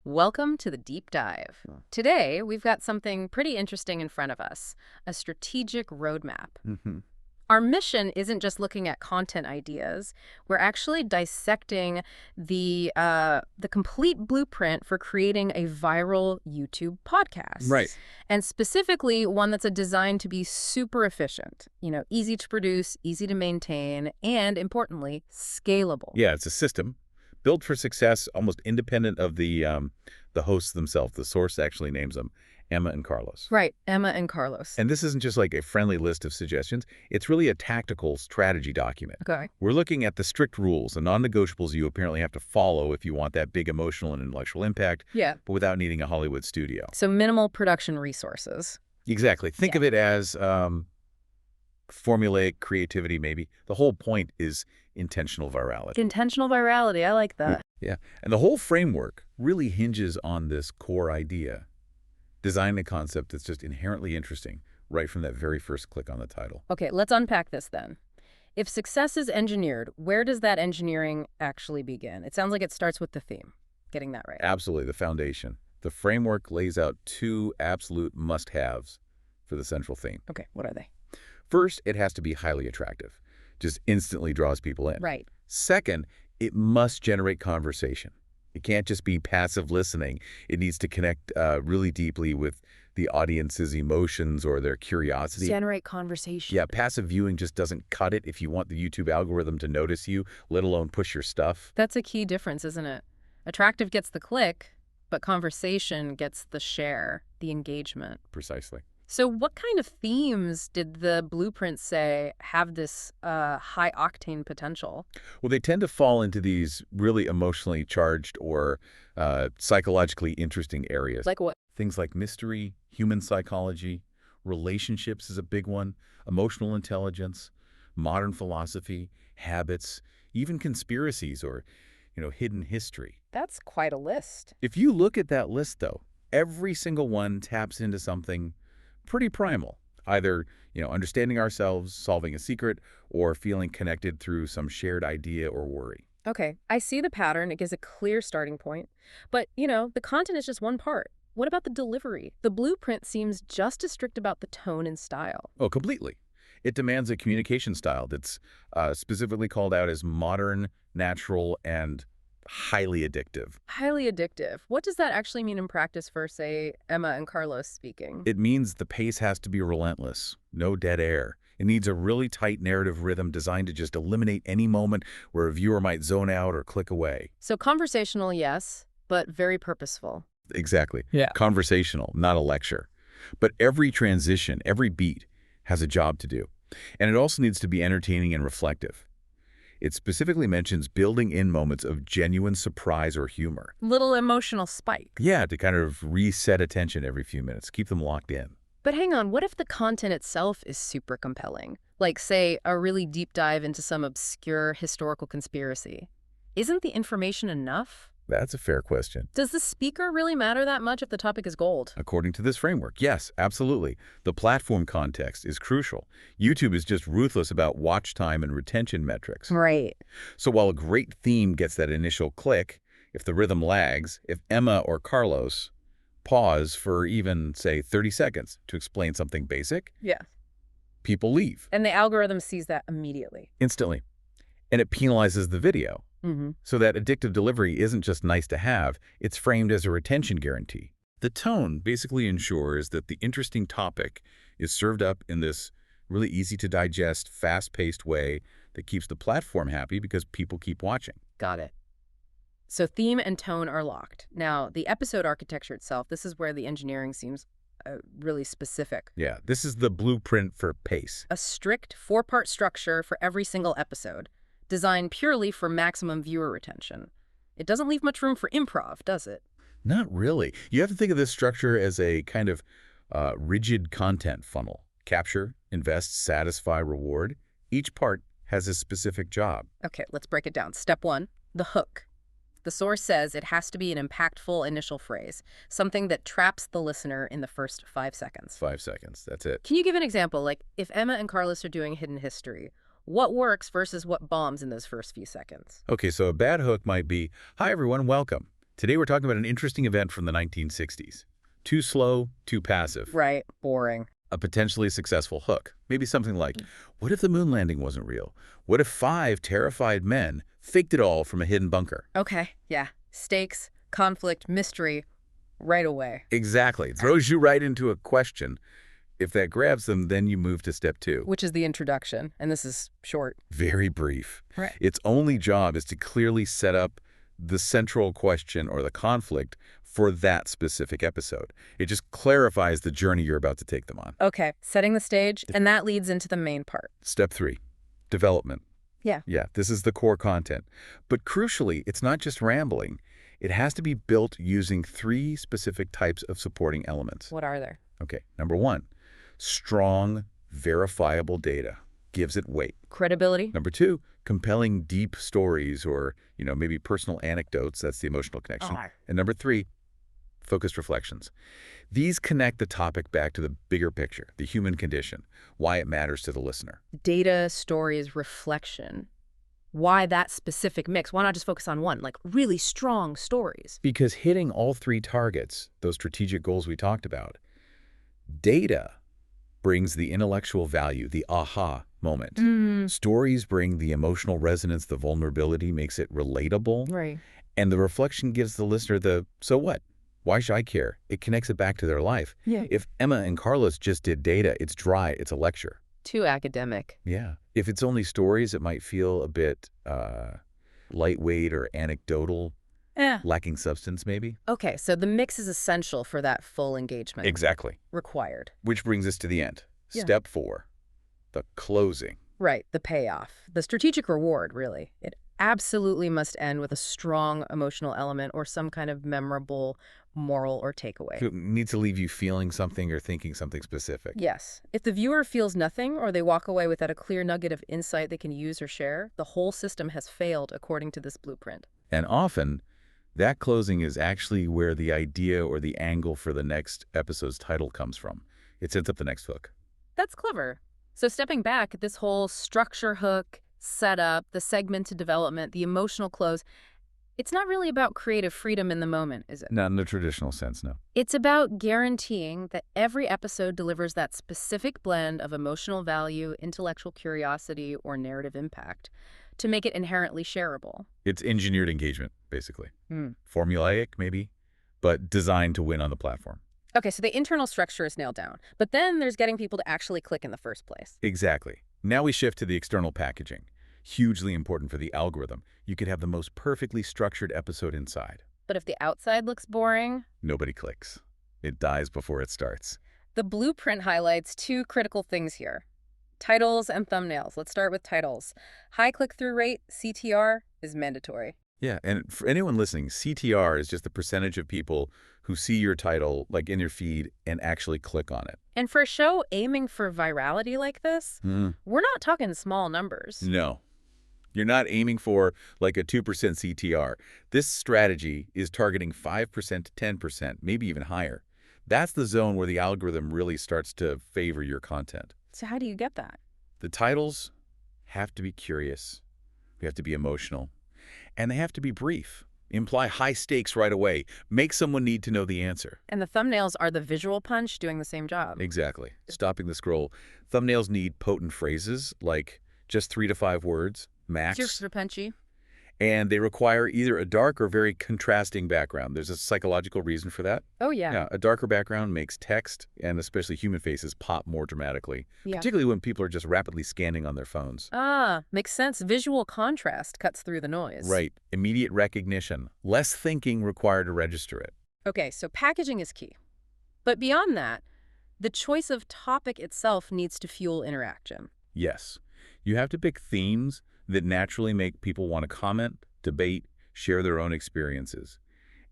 Welcome to the deep dive. Today, we've got something pretty interesting in front of us, a strategic roadmap. hmm Our mission isn't just looking at content ideas. We're actually dissecting the complete blueprint for creating a viral YouTube podcast. Right. And specifically one that's designed to be super efficient, easy to produce, easy to maintain, and importantly, scalable. Yeah, it's a system built for success, almost independent of the hosts themselves. The source actually names them Emma and Carlos. Right, Emma and Carlos. And this isn't just like a friendly list of suggestions. It's really a tactical strategy document. Okay. We're looking at the strict rules, the non-negotiables you apparently have to follow if you want that big emotional and intellectual impact, Yeah. but without needing a Hollywood studio. So minimal production resources. Exactly. Think of it as formulaic creativity, maybe. The whole point is intentional virality. Intentional virality, I like that. Yeah. And the whole framework really hinges on this core idea. Design a concept that's just inherently interesting right from that very first click on the title. Okay, let's unpack this then. If success is engineered, where does that engineering actually begin? It sounds like it starts with the theme. Getting that right. Absolutely, the foundation. The framework lays out two absolute must-haves for the central theme. Okay, what are they? First, it has to be highly attractive. Just instantly draws people in. Right. Second, it must generate conversation. It can't just be passive listening. It needs to connect really deeply with the audience's emotions or their curiosity. Generate conversation. Yeah, passive viewing just doesn't cut it if you want the YouTube algorithm to notice you, let alone push your stuff. That's a key difference, isn't it? Attractive gets the click, but conversation gets the share, the engagement. Precisely. So what kind of themes did the blueprint say have this high-octane potential? Well, they tend to fall into these really emotionally charged or psychologically interesting areas. Like what? Things like mystery, human psychology, relationships is a big one, emotional intelligence, modern philosophy, habits, even conspiracies or, hidden history. That's quite a list. If you look at that list, though, every single one taps into something pretty primal, either, understanding ourselves, solving a secret, or feeling connected through some shared idea or worry. Okay, I see the pattern. It gives a clear starting point. But, the content is just one part. What about the delivery? The blueprint seems just as strict about the tone and style. Oh, completely. It demands a communication style that's specifically called out as modern, natural, and highly addictive. Highly addictive. What does that actually mean in practice for, say, Emma and Carlos speaking? It means the pace has to be relentless, no dead air. It needs a really tight narrative rhythm designed to just eliminate any moment where a viewer might zone out or click away. So conversational, yes, but very purposeful. Exactly. Yeah. Conversational, not a lecture. But every transition, every beat has a job to do. And it also needs to be entertaining and reflective. It specifically mentions building in moments of genuine surprise or humor. Little emotional spike. Yeah, to kind of reset attention every few minutes, keep them locked in. But hang on, what if the content itself is super compelling? Like, say, a really deep dive into some obscure historical conspiracy. Isn't the information enough? That's a fair question. Does the speaker really matter that much if the topic is gold? According to this framework, yes, absolutely. The platform context is crucial. YouTube is just ruthless about watch time and retention metrics. Right. So while a great theme gets that initial click, if the rhythm lags, if Emma or Carlos pause for even, say, 30 seconds to explain something basic, Yeah. people leave And the algorithm sees that immediately. instantly. And it penalizes the video. Mm-hmm. So that addictive delivery isn't just nice to have, it's framed as a retention guarantee. The tone basically ensures that the interesting topic is served up in this really easy to digest, fast-paced way that keeps the platform happy because people keep watching. Got it. So theme and tone are locked. Now, the episode architecture itself, this is where the engineering seems really specific. Yeah, this is the blueprint for pace. A strict 4-part structure for every single episode, designed purely for maximum viewer retention. It doesn't leave much room for improv, does it? Not really. You have to think of this structure as a kind of rigid content funnel. Capture, invest, satisfy, reward. Each part has a specific job. Okay, let's break it down. Step 1, the hook. The source says it has to be an impactful initial phrase, something that traps the listener in the first 5 seconds. 5 seconds, that's it. Can you give an example? Like, if Emma and Carlos are doing hidden history, what works versus what bombs in those first few seconds? Okay, so a bad hook might be, "Hi everyone, welcome." Today we're talking about an interesting event from the 1960s. Too slow, too passive. Right. Boring. A potentially successful hook. Maybe something like, what if the moon landing wasn't real? What if 5 terrified men faked it all from a hidden bunker? Okay. Yeah. Stakes, conflict, mystery, right away. Exactly. It throws you right into a question. If that grabs them, then you move to step 2. Which is the introduction, and this is short. Very brief. Right. Its only job is to clearly set up the central question or the conflict for that specific episode. It just clarifies the journey you're about to take them on. Okay. Setting the stage, and that leads into the main part. Step 3, development. Yeah. Yeah, this is the core content. But crucially, it's not just rambling. It has to be built using 3 specific types of supporting elements. What are there? Okay, number 1, strong, verifiable data gives it weight. Credibility. Number 2, compelling deep stories or, maybe personal anecdotes. That's the emotional connection. Oh. And number 3, focused reflections. These connect the topic back to the bigger picture, the human condition, why it matters to the listener. Data, stories, reflection. Why that specific mix? Why not just focus on one, like really strong stories? Because hitting all 3 targets, those strategic goals we talked about, data brings the intellectual value, the aha moment. Stories bring the emotional resonance, the vulnerability, makes it relatable. Right. And the reflection gives the listener the, so what? Why should I care? It connects it back to their life. Yeah. If Emma and Carlos just did data, it's dry, it's a lecture. Too academic. Yeah. If it's only stories, it might feel a bit lightweight or anecdotal, lacking substance maybe. Okay, so the mix is essential for that full engagement. Exactly. Required. Which brings us to the end. Yeah. Step 4, the closing. Right, the payoff. The strategic reward, really. It absolutely must end with a strong emotional element or some kind of memorable moral or takeaway. It needs to leave you feeling something or thinking something specific. Yes. If the viewer feels nothing or they walk away without a clear nugget of insight they can use or share, the whole system has failed according to this blueprint. And often, that closing is actually where the idea or the angle for the next episode's title comes from. It sets up the next hook. That's clever. So stepping back, this whole structure hook, setup, the segmented development, the emotional close, it's not really about creative freedom in the moment, is it? Not in the traditional sense, no. It's about guaranteeing that every episode delivers that specific blend of emotional value, intellectual curiosity, or narrative impact to make it inherently shareable. It's engineered engagement, basically. Formulaic, maybe, but designed to win on the platform. Okay, so the internal structure is nailed down, but then there's getting people to actually click in the first place. Exactly. Now we shift to the external packaging. Hugely important for the algorithm. You could have the most perfectly structured episode inside. But if the outside looks boring, Nobody clicks. It dies before it starts. the blueprint highlights 2 critical things here. Titles and thumbnails. Let's start with titles. High click-through rate, CTR, is mandatory. Yeah, and for anyone listening, CTR is just the percentage of people who see your title, like in your feed, and actually click on it. And for a show aiming for virality like this, we're not talking small numbers. No. You're not aiming for like a 2% CTR. This strategy is targeting 5% to 10%, maybe even higher. That's the zone where the algorithm really starts to favor your content. So how do you get that? The titles have to be curious. They have to be emotional. And they have to be brief. Imply high stakes right away. Make someone need to know the answer. And the thumbnails are the visual punch doing the same job. Exactly. Stopping the scroll. Thumbnails need potent phrases, like just 3 to 5 words, max. Super punchy. And they require either a dark or very contrasting background. There's a psychological reason for that. Oh, yeah. Yeah, a darker background makes text, and especially human faces, pop more dramatically, particularly when people are just rapidly scanning on their phones. Ah, makes sense. Visual contrast cuts through the noise. Right. Immediate recognition. Less thinking required to register it. Okay, so packaging is key. But beyond that, the choice of topic itself needs to fuel interaction. Yes. You have to pick themes that naturally make people want to comment, debate, share their own experiences,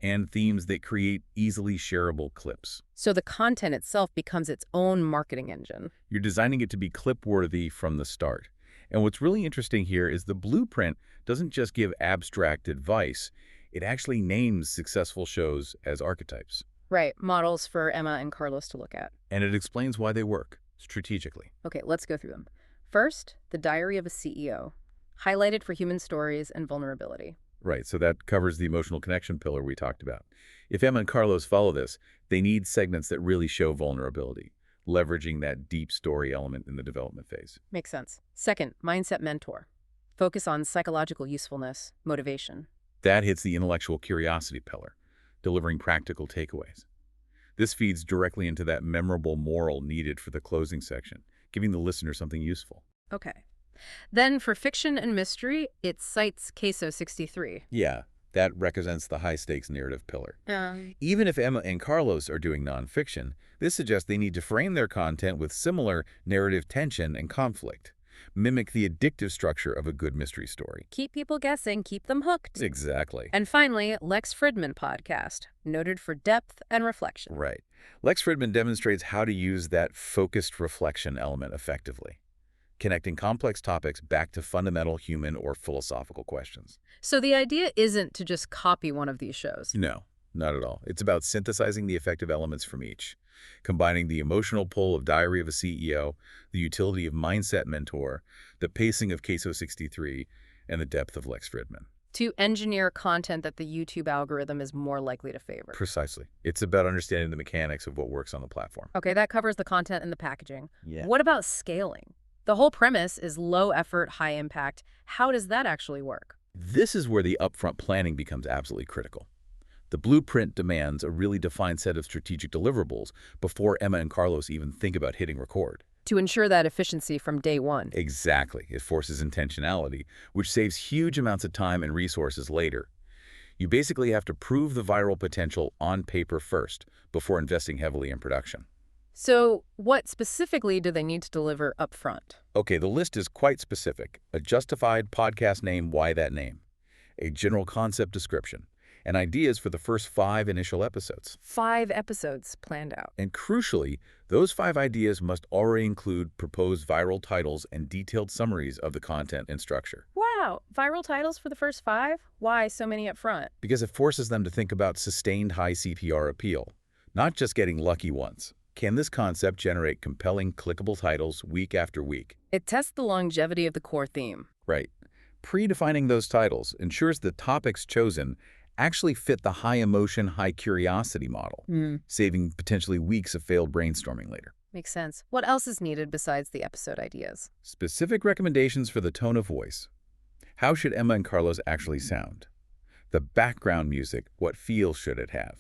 and themes that create easily shareable clips. So the content itself becomes its own marketing engine. You're designing it to be clip-worthy from the start. And what's really interesting here is the blueprint doesn't just give abstract advice. It actually names successful shows as archetypes. Right, models for Emma and Carlos to look at. And it explains why they work, strategically. Okay, let's go through them. First, the Diary of a CEO, highlighted for human stories and vulnerability. Right, so that covers the emotional connection pillar we talked about. If Emma and Carlos follow this, they need segments that really show vulnerability, leveraging that deep story element in the development phase. Makes sense. Second, mindset mentor. Focus on psychological usefulness, motivation. That hits the intellectual curiosity pillar, delivering practical takeaways. This feeds directly into that memorable moral needed for the closing section, giving the listener something useful. Okay. Then for fiction and mystery, it cites Queso 63. Yeah, that represents the high-stakes narrative pillar. Um, Even if Emma and Carlos are doing nonfiction, this suggests they need to frame their content with similar narrative tension and conflict, mimic the addictive structure of a good mystery story. Keep people guessing, keep them hooked. Exactly. And finally, Lex Fridman podcast, noted for depth and reflection. Right. Lex Fridman demonstrates how to use that focused reflection element effectively, connecting complex topics back to fundamental human or philosophical questions. So the idea isn't to just copy one of these shows. No, not at all. It's about synthesizing the effective elements from each, combining the emotional pull of Diary of a CEO, the utility of Mindset Mentor, the pacing of Queso 63, and the depth of Lex Fridman. To engineer content that the YouTube algorithm is more likely to favor. Precisely. It's about understanding the mechanics of what works on the platform. Okay, that covers the content and the packaging. Yeah. What about scaling? The whole premise is low effort, high impact. How does that actually work? This is where the upfront planning becomes absolutely critical. The blueprint demands a really defined set of strategic deliverables before Emma and Carlos even think about hitting record. To ensure that efficiency from day one. Exactly. It forces intentionality, which saves huge amounts of time and resources later. You basically have to prove the viral potential on paper first before investing heavily in production. So what specifically do they need to deliver up front? Okay, the list is quite specific. A justified podcast name, why that name? A general concept description, and ideas for the first 5 initial episodes. 5 episodes planned out. And crucially, those 5 ideas must already include proposed viral titles and detailed summaries of the content and structure. Wow, viral titles for the first 5? Why so many up front? Because it forces them to think about sustained high CPR appeal, not just getting lucky once. Can this concept generate compelling, clickable titles week after week? It tests the longevity of the core theme. Right. Predefining those titles ensures the topics chosen actually fit the high-emotion, high-curiosity model, saving potentially weeks of failed brainstorming later. Makes sense. What else is needed besides the episode ideas? Specific recommendations for the tone of voice. How should Emma and Carlos actually sound? The background music, what feel should it have?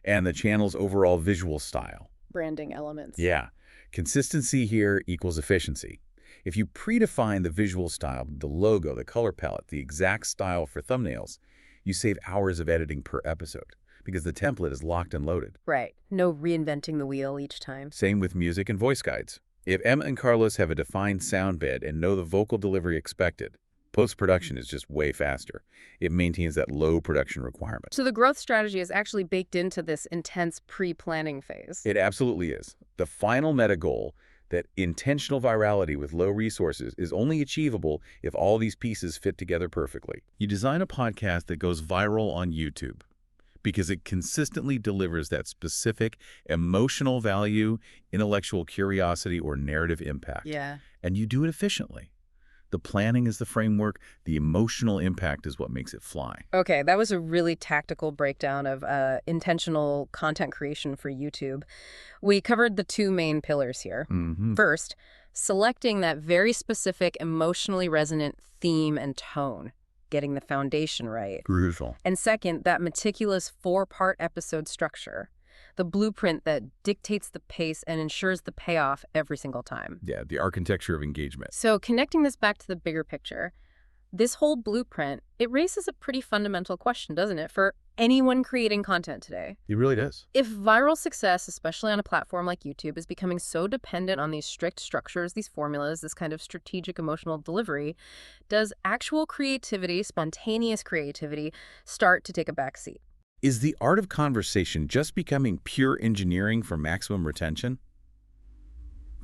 And the channel's overall visual style. Branding elements. Yeah. Consistency here equals efficiency. If you predefine the visual style, the logo, the color palette, the exact style for thumbnails, you save hours of editing per episode because the template is locked and loaded. Right. No reinventing the wheel each time. Same with music and voice guides. If Emma and Carlos have a defined sound bed and know the vocal delivery expected, post-production is just way faster. It maintains that low production requirement. So the growth strategy is actually baked into this intense pre-planning phase. It absolutely is. The final meta goal, that intentional virality with low resources, is only achievable if all these pieces fit together perfectly. You design a podcast that goes viral on YouTube because it consistently delivers that specific emotional value, intellectual curiosity, or narrative impact. Yeah. And you do it efficiently. The planning is the framework. The emotional impact is what makes it fly. Okay, that was a really tactical breakdown of intentional content creation for YouTube. We covered the 2 main pillars here. First, selecting that very specific, emotionally resonant theme and tone, getting the foundation right. Crucial. And second, that meticulous 4-part episode structure, the blueprint that dictates the pace and ensures the payoff every single time. Yeah, the architecture of engagement. So connecting this back to the bigger picture, this whole blueprint, it raises a pretty fundamental question, doesn't it, for anyone creating content today? It really does. If viral success, especially on a platform like YouTube, is becoming so dependent on these strict structures, these formulas, this kind of strategic emotional delivery, does actual creativity, spontaneous creativity, start to take a backseat? Is the art of conversation just becoming pure engineering for maximum retention?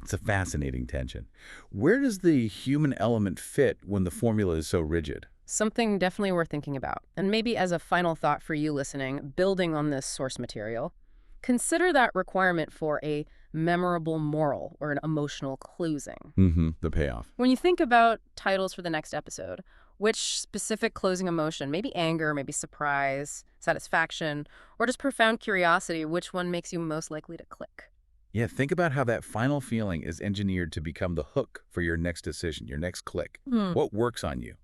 It's a fascinating tension. Where does the human element fit when the formula is so rigid? Something definitely worth thinking about. And maybe as a final thought for you listening, building on this source material, consider that requirement for a memorable moral or an emotional closing. The payoff. When you think about titles for the next episode, Which specific closing emotion, maybe anger, maybe surprise, satisfaction, or just profound curiosity, which one makes you most likely to click? Yeah, think about how that final feeling is engineered to become the hook for your next decision, your next click. Hmm. What works on you?